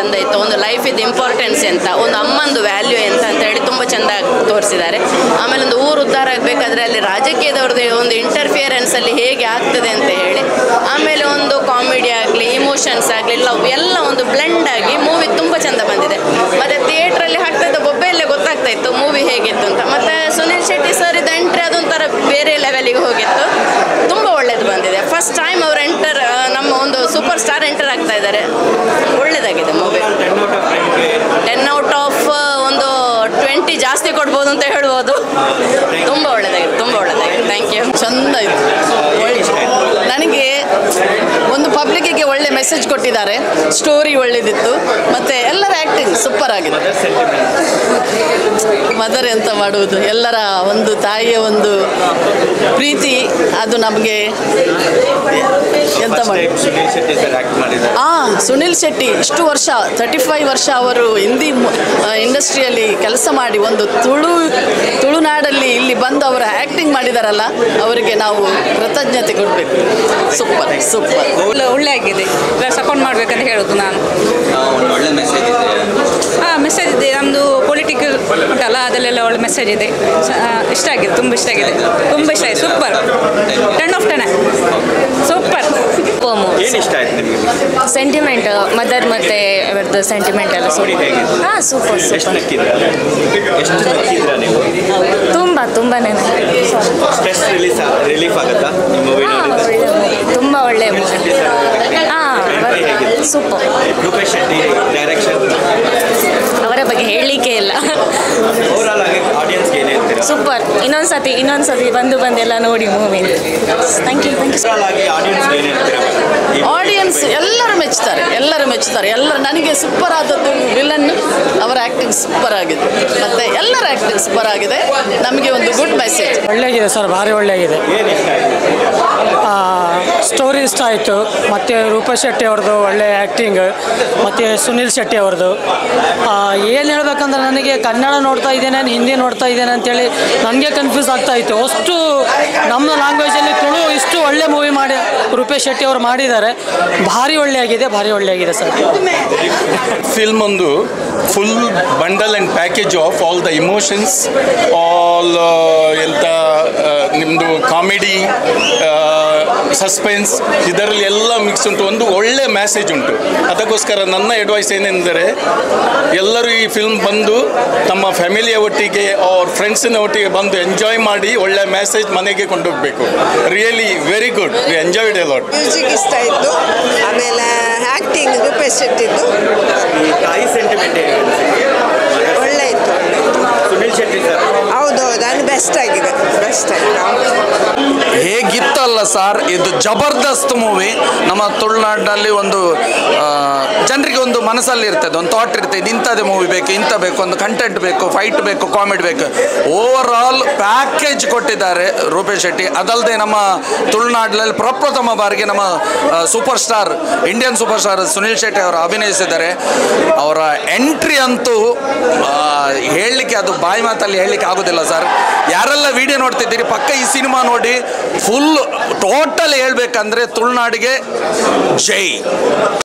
ಚೆಂದ ಇತ್ತು. ಒಂದು ಲೈಫ್ ಇದು ಇಂಪಾರ್ಟೆನ್ಸ್ ಅಂತ, ಒಂದು ಅಮ್ಮಂದು ವ್ಯಾಲ್ಯೂ ಎಂತ ಅಂತ ಹೇಳಿ ತುಂಬ ಚೆಂದ ತೋರಿಸಿದ್ದಾರೆ. ಆಮೇಲೆ ಒಂದು ಊರು ಉದ್ಧಾರ ಆಗಬೇಕಾದ್ರೆ ಅಲ್ಲಿ ರಾಜಕೀಯದವ್ರದ್ದು ಒಂದು ಇಂಟರ್ಫಿಯರೆನ್ಸ್ ಅಲ್ಲಿ ಹೇಗೆ ಆಗ್ತದೆ ಅಂತ ಹೇಳಿ, ಆಮೇಲೆ ಒಂದು ಕಾಮಿಡಿ ಆಗಲಿ ಇಮೋಷನ್ಸ್ ಆಗಲಿ ಎಲ್ಲ ಒಂದು ಬ್ಲೆಂಡ್ ಆಗಿ ಮೂವಿ ತುಂಬ ಚೆಂದ ಬಂದಿದೆ. ಮತ್ತು ಥಿಯೇಟ್ರಲ್ಲಿ ಹಾಕ್ತಾ ಇದ್ದ ಬೊಬ್ಬೆಯಲ್ಲೇ ಗೊತ್ತಾಗ್ತಾ ಇತ್ತು ಮೂವಿ ಹೇಗಿತ್ತು ಅಂತ. ಮತ್ತು ಸುನಿಲ್ ಶೆಟ್ಟಿ ಸರ್ ಇದ್ದ ಎಂಟ್ರಿ ಅದೊಂಥರ ಬೇರೆ ಲೆವೆಲಿಗೆ ಹೋಗಿತ್ತು, ತುಂಬ ಒಳ್ಳೇದು ಬಂದಿದೆ. ಫಸ್ಟ್ ಟೈಮ್ ಅವರು ನಮ್ಮ ಒಂದು ಸೂಪರ್ ಸ್ಟಾರ್ ಎಂಟರ್ ಆಗ್ತಾ ಇದ್ದಾರೆ. ಒಳ್ಳೇದಾಗಿದೆ ಮೂವಿ. 10/10 ಒಂದು 20 ಜಾಸ್ತಿ ಕೊಡ್ಬೋದು ಅಂತ ಹೇಳ್ಬೋದು. ತುಂಬ ಒಳ್ಳೇದಾಗಿದೆ, ತುಂಬ ಒಳ್ಳೇದಾಗಿದೆ. Thank you. ಚಂದ ಇತ್ತು. ನನಗೆ ಒಂದು ಪಬ್ಲಿಕ್ಕಿಗೆ ಒಳ್ಳೆ ಮೆಸೇಜ್ ಕೊಟ್ಟಿದ್ದಾರೆ. ಸ್ಟೋರಿ ಒಳ್ಳೇದಿತ್ತು, ಮತ್ತು ಎಲ್ಲರ ಆ್ಯಕ್ಟಿಂಗ್ ಸೂಪರ್ ಆಗಿದೆ. ಮದರ್ ಎಂತ ಮಾಡುವುದು, ಎಲ್ಲರ ಒಂದು ತಾಯಿಯ ಒಂದು ಪ್ರೀತಿ, ಅದು ನಮಗೆ ಎಂತ ಮಾಡಿ. ಸುನಿಲ್ ಶೆಟ್ಟಿ ಇಷ್ಟು ವರ್ಷ 35 ವರ್ಷ ಅವರು ಹಿಂದಿ ಇಂಡಸ್ಟ್ರಿಯಲ್ಲಿ ಕೆಲಸ ಮಾಡಿ ಒಂದು ತುಳುನಾಡಲ್ಲಿ ಇಲ್ಲಿ ಬಂದು ಅವರ ಆ್ಯಕ್ಟಿಂಗ್ ಮಾಡಿದಾರಲ್ಲ, ಅವರಿಗೆ ನಾವು ಕೃತಜ್ಞತೆ ಕೊಡಬೇಕು. ಸೂಪರ್ ಸೂಪರ್, ಒಳ್ಳೆ ಆಗಿದೆ. ಸಪೋರ್ಟ್ ಮಾಡಬೇಕಂತ ಹೇಳೋದು ನಾನು. ಒಳ್ಳೆ ಮೆಸೇಜ್ ಇದೆ. ಮೆಸೇಜ್ ಇದೆ, ನಮ್ಮದು ಪೊಲಿಟಿಕಲ್ ಉಂಟಲ್ಲ ಅದಲ್ಲೆಲ್ಲ ಒಳ್ಳೆ ಮೆಸೇಜ್ ಇದೆ. ಇಷ್ಟ ಆಗಿದೆ, ತುಂಬ ಇಷ್ಟ ಆಗಿದೆ, ತುಂಬ ಇಷ್ಟ ಆಗಿದೆ. Super, 10/10 super. ಏನು ಇಷ್ಟ ಆಯ್ತು ನಿಮಗೆ? ಸೆಂಟಿಮೆಂಟ್ ಮದರ್ ಮತ್ತೆ ಅವರದ್ದು ಸೆಂಟಿಮೆಂಟ್ ಎಲ್ಲ ಸೂಪರ್. ಹಾಂ ಸೂಪರ್ ಎಷ್ಟು ನಕ್ಕಿದ್ರಾ ನೀವು? ತುಂಬಾನೇ ಸ್ಟ್ರೆಸ್ ರಿಲೀಫ್ ಆಗುತ್ತಾ ಈ ಮೂವಿ? ತುಂಬ ಒಳ್ಳೆ ಮೂವಿ. ಹಾಂ ಸೂಪರ್. ರೂಪೇಶ್ ಶೆಟ್ಟಿ ಡೈರೆಕ್ಷನ್, ಅವರ ಬಗ್ಗೆ ಹೇಳಲಿಕ್ಕೆ ಇಲ್ಲ. ಓವರಾಲ್ ಆಗಿ ಆಡಿಯನ್ಸ್ಗೆ ಏನು ಹೇಳ್ತೀರಾ? ಸೂಪರ್. ಇನ್ನೊಂದ್ಸತಿ ಬಂದೆಲ್ಲ ನೋಡಿ ಮೂವಿ. Thank you. ಓವರಾಲ್ ಆಗಿ ಆಡಿಯನ್ಸ್ಗೆ ಏನು ಹೇಳ್ತೀರಾ? ಆಡಿಯನ್ಸ್ ಎಲ್ಲರೂ ಮೆಚ್ಚುತ್ತಾರೆ. ನನಗೆ ಸೂಪರ್ ಆದದ್ದು ವಿಲನ್, ಅವರ ಆ್ಯಕ್ಟಿಂಗ್ ಸೂಪರ್ ಆಗಿದೆ, ಮತ್ತು ಎಲ್ಲರ ಆ್ಯಕ್ಟಿಂಗ್ ಸೂಪರ್ ಆಗಿದೆ. ನಮಗೆ ಒಂದು ಗುಡ್ ಮೆಸೇಜ್. ಒಳ್ಳೆಗಿದೆ ಸರ್, ಭಾರಿ ಒಳ್ಳೆಗಿದೆ. ಏನು ಇಷ್ಟ ಆಯಿತು? ಸ್ಟೋರಿ ಇಷ್ಟ ಆಯಿತು, ಮತ್ತು ರೂಪೇಶ್ ಶೆಟ್ಟಿ ಅವ್ರದ್ದು ಒಳ್ಳೆ ಆ್ಯಕ್ಟಿಂಗ್, ಮತ್ತು ಸುನಿಲ್ ಶೆಟ್ಟಿ ಅವ್ರದ್ದು. ಏನು ಹೇಳ್ಬೇಕಂದ್ರೆ ನನಗೆ ಕನ್ನಡ ನೋಡ್ತಾ ಇದ್ದೇನೆ, ಹಿಂದಿ ನೋಡ್ತಾ ಇದ್ದೇನೆ ಅಂತೇಳಿ ನನಗೆ ಕನ್ಫ್ಯೂಸ್ ಆಗ್ತಾ ಇತ್ತು. ಅಷ್ಟು ನಮ್ಮ ಲ್ಯಾಂಗ್ವೇಜಲ್ಲಿ ತುಳು ಇಷ್ಟು ಒಳ್ಳೆ ಮೂವಿ ಮಾಡಿ ರೂಪೇಶ್ ಶೆಟ್ಟಿ ಅವರು ಮಾಡಿದ್ದಾರೆ. ಭಾರಿ ಒಳ್ಳೆಯಾಗಿದೆ ಸರ್. ಫಿಲ್ಮ್ ಒಂದು full bundle and package of all the emotions, all ಎಂಥ ನಿಮ್ಮದು ಕಾಮಿಡಿ, ಸಸ್ಪೆನ್ಸ್, ಇದರಲ್ಲಿ ಎಲ್ಲ ಮಿಕ್ಸ್ ಉಂಟು. ಒಂದು ಒಳ್ಳೆ ಮ್ಯಾಸೇಜ್ ಉಂಟು. ಅದಕ್ಕೋಸ್ಕರ ನನ್ನ ಅಡ್ವೈಸ್ ಏನೆಂದರೆ ಎಲ್ಲರೂ ಈ ಫಿಲ್ಮ್ ಬಂದು ತಮ್ಮ ಫ್ಯಾಮಿಲಿಯ ಒಟ್ಟಿಗೆ ಅವ್ರ ಫ್ರೆಂಡ್ಸಿನ ಒಟ್ಟಿಗೆ ಬಂದು ಎಂಜಾಯ್ ಮಾಡಿ ಒಳ್ಳೆ ಮ್ಯಾಸೇಜ್ ಮನೆಗೆ ಕೊಂಡೋಗಬೇಕು. Really very good, we enjoyed a lot. Music ಇಷ್ಟ ಆಯಿತು, ಆಮೇಲೆ ಆ್ಯಕ್ಟಿಂಗ್ ರೂಪೇಶ್ ಶೆಟ್ಟಿದ್ದು ತಾಯಿ ಸೆಂಟಿಮೆಂಟ್ ಒಳ್ಳೆ ಇತ್ತು. ಸುನಿಲ್ ಶೆಟ್ಟಿ ಸರ್ ಹೌದು, ಅದು ಬೆಸ್ಟ್ ಆಗಿದೆ. ಹೇಗಿತ್ತಲ್ಲ ಸರ್, ಇದು ಜಬರ್ದಸ್ತ್ ಮೂವಿ. ನಮ್ಮ ತುಳುನಾಡಿನಲ್ಲಿ ಒಂದು ಜನರಿಗೆ ಒಂದು ಮನಸ್ಸಲ್ಲಿ ಇರ್ತದೆ, ಒಂದು ಥಾಟ್ ಇರ್ತದೆ, ಇಂಥದ್ದೇ ಮೂವಿ ಬೇಕು, ಇಂಥ ಬೇಕು, ಒಂದು ಕಂಟೆಂಟ್ ಬೇಕು, ಫೈಟ್ ಬೇಕು, ಕಾಮಿಡಿ ಬೇಕು. ಓವರ್ ಆಲ್ ಪ್ಯಾಕೇಜ್ ಕೊಟ್ಟಿದ್ದಾರೆ ರೂಪೇಶ್ ಶೆಟ್ಟಿ. ಅದಲ್ಲದೆ ನಮ್ಮ ತುಳುನಾಡಿನಲ್ಲಿ ಪ್ರಪ್ರಥಮ ಬಾರಿಗೆ ನಮ್ಮ super star, Indian super star Sunil Shetty ಅವರು ಅಭಿನಯಿಸಿದ್ದಾರೆ. ಅವರ ಎಂಟ್ರಿ ಅಂತೂ ಹೇಳಲಿಕ್ಕೆ, ಅದು ಬಾಯಿ ಮಾತಲ್ಲಿ ಹೇಳಲಿಕ್ಕೆ ಆಗೋದಿಲ್ಲ ಸರ್. ಯಾರೆಲ್ಲ ವಿಡಿಯೋ ನೋಡ್ತಿದ್ದೀರಿ ಪಕ್ಕ ಈ ಸಿನಿಮಾ ನೋಡಿ. ಫುಲ್ ಟೋಟಲ್ ಹೇಳ್ಬೇಕಂದ್ರೆ ತುಳುನಾಡಿಗೆ ಜೈ.